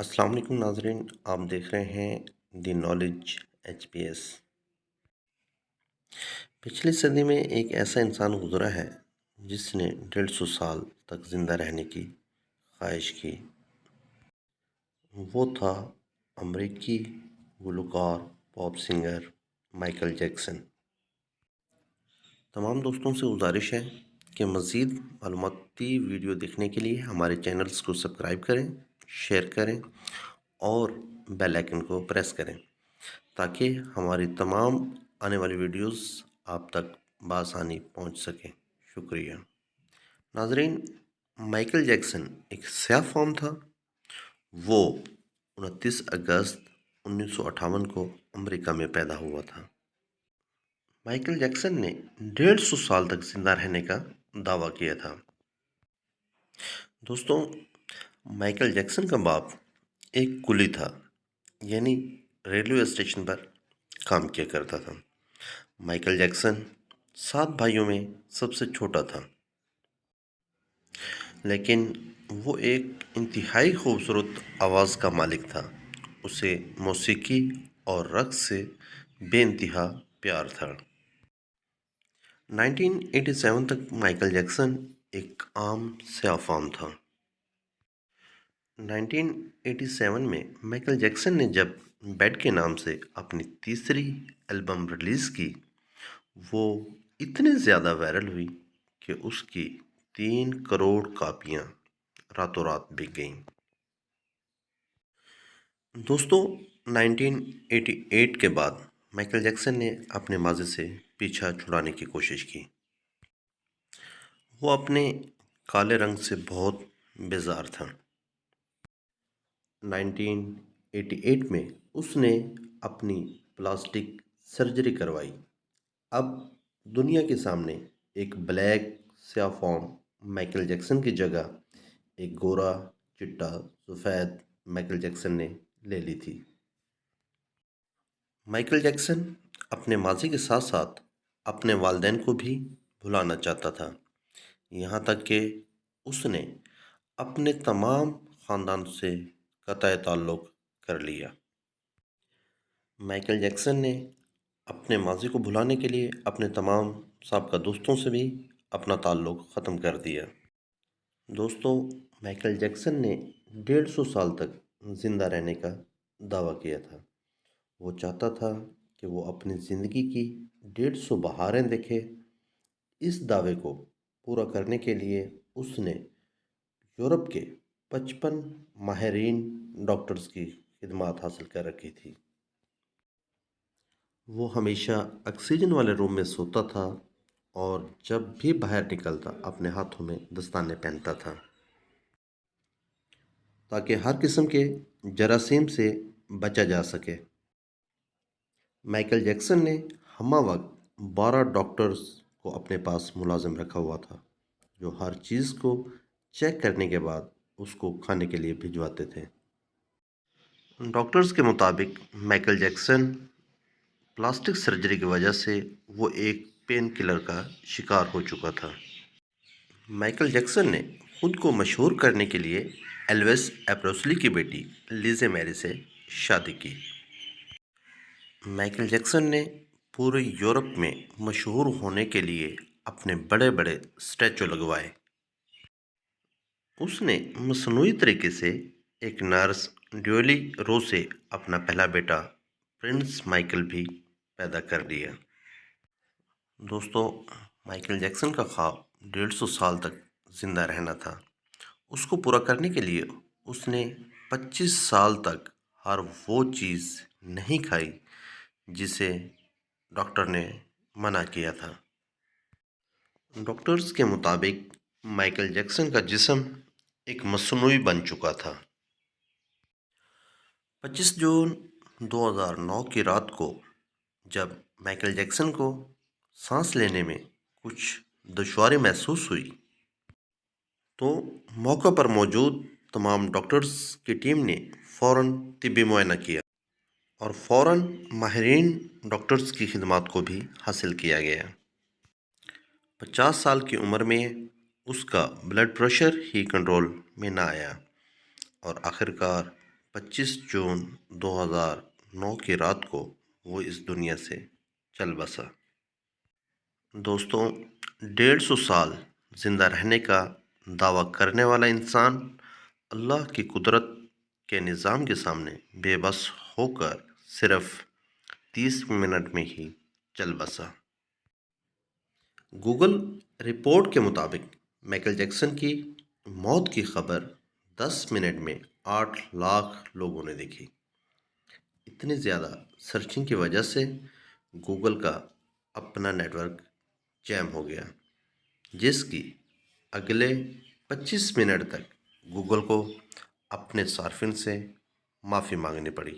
السلام علیکم ناظرین، آپ دیکھ رہے ہیں دی نالج HPS۔ پچھلی صدی میں ایک ایسا انسان گزرا ہے جس نے 150 سال تک زندہ رہنے کی خواہش کی۔ وہ تھا امریکی گلوکار پاپ سنگر مائیکل جیکسن۔ تمام دوستوں سے گزارش ہے کہ مزید معلوماتی ویڈیو دیکھنے کے لیے ہمارے چینلز کو سبسکرائب کریں، شیئر کریں اور بیل آئکن کو پریس کریں تاکہ ہماری تمام آنے والی ویڈیوز آپ تک بآسانی پہنچ سکیں۔ شکریہ ناظرین، مائیکل جیکسن ایک سیاہ فام تھا۔ وہ 29 اگست 1958 کو امریکہ میں پیدا ہوا تھا۔ مائیکل جیکسن نے 150 سال تک زندہ رہنے کا دعویٰ کیا تھا۔ دوستوں، مائیکل جیکسن کا باپ ایک کلی تھا، یعنی ریلوے اسٹیشن پر کام کیا کرتا تھا۔ مائیکل جیکسن 7 بھائیوں میں سب سے چھوٹا تھا، لیکن وہ ایک انتہائی خوبصورت آواز کا مالک تھا۔ اسے موسیقی اور رقص سے بے انتہا پیار تھا۔ 1987 تک مائیکل جیکسن ایک عام سیاہ فام تھا۔ 1987 میں مائیکل جیکسن نے جب بیڈ کے نام سے اپنی تیسری البم ریلیز کی، وہ اتنی زیادہ وائرل ہوئی کہ اس کی 3 کروڑ کاپیاں راتوں رات بک گئیں۔ دوستوں، 1988 کے بعد مائیکل جیکسن نے اپنے ماضی سے پیچھا چھڑانے کی کوشش کی۔ وہ اپنے کالے رنگ سے بہت بیزار تھا۔ 1988 میں اس نے اپنی پلاسٹک سرجری کروائی۔ اب دنیا کے سامنے ایک بلیک سیاہ فام مائیکل جیکسن کی جگہ ایک گورا چٹا سفید مائیکل جیکسن نے لے لی تھی۔ مائیکل جیکسن اپنے ماضی کے ساتھ ساتھ اپنے والدین کو بھی بھلانا چاہتا تھا، یہاں تک کہ اس نے اپنے تمام خاندان سے قطع تعلق کر لیا۔ مائیکل جیکسن نے اپنے ماضی کو بھلانے کے لیے اپنے تمام سابقہ دوستوں سے بھی اپنا تعلق ختم کر دیا۔ دوستوں، مائیکل جیکسن نے 150 سال تک زندہ رہنے کا دعویٰ کیا تھا۔ وہ چاہتا تھا کہ وہ اپنی زندگی کی 150 بہاریں دیکھے۔ اس دعوے کو پورا کرنے کے لیے اس نے یورپ کے 55 ماہرین ڈاکٹرز کی خدمات حاصل کر رکھی تھی۔ وہ ہمیشہ آکسیجن والے روم میں سوتا تھا اور جب بھی باہر نکلتا اپنے ہاتھوں میں دستانے پہنتا تھا تاکہ ہر قسم کے جراثیم سے بچا جا سکے۔ مائیکل جیکسن نے ہمہ وقت 12 ڈاکٹرز کو اپنے پاس ملازم رکھا ہوا تھا، جو ہر چیز کو چیک کرنے کے بعد اس کو کھانے کے لیے بھجواتے تھے۔ ڈاکٹرز کے مطابق مائیکل جیکسن پلاسٹک سرجری کی وجہ سے وہ ایک پین کلر کا شکار ہو چکا تھا۔ مائیکل جیکسن نے خود کو مشہور کرنے کے لیے ایلوس پریسلی کی بیٹی لیزی میری سے شادی کی۔ مائیکل جیکسن نے پورے یورپ میں مشہور ہونے کے لیے اپنے بڑے بڑے اسٹیچو لگوائے۔ اس نے مصنوعی طریقے سے ایک نرس ڈیولی رو سے اپنا پہلا بیٹا پرنس مائیکل بھی پیدا کر دیا۔ دوستو، مائیکل جیکسن کا خواب 150 سال تک زندہ رہنا تھا۔ اس کو پورا کرنے کے لیے اس نے 25 سال تک ہر وہ چیز نہیں کھائی جسے ڈاکٹر نے منع کیا تھا۔ ڈاکٹرز کے مطابق مائیکل جیکسن کا جسم ایک مصنوعی بن چکا تھا۔ 25 جون 2009 کی رات کو جب مائیکل جیکسن کو سانس لینے میں کچھ دشواری محسوس ہوئی تو موقع پر موجود تمام ڈاکٹرز کی ٹیم نے فوراً طبی معائنہ کیا اور فوراً ماہرین ڈاکٹرز کی خدمات کو بھی حاصل کیا گیا۔ 50 سال کی عمر میں اس کا بلڈ پریشر ہی کنٹرول میں نہ آیا اور آخرکار 25 جون 2009 کی رات کو وہ اس دنیا سے چل بسا۔ دوستوں، 150 سال زندہ رہنے کا دعویٰ کرنے والا انسان اللہ کی قدرت کے نظام کے سامنے بے بس ہو کر صرف 30 منٹ میں ہی چل بسا۔ گوگل رپورٹ کے مطابق مائیکل جیکسن کی موت کی خبر 10 منٹ میں 8 لاکھ لوگوں نے دیکھی۔ اتنی زیادہ سرچنگ کی وجہ سے گوگل کا اپنا نیٹ ورک جیم ہو گیا، جس کی اگلے 25 منٹ تک گوگل کو اپنے صارفین سے معافی مانگنی پڑی۔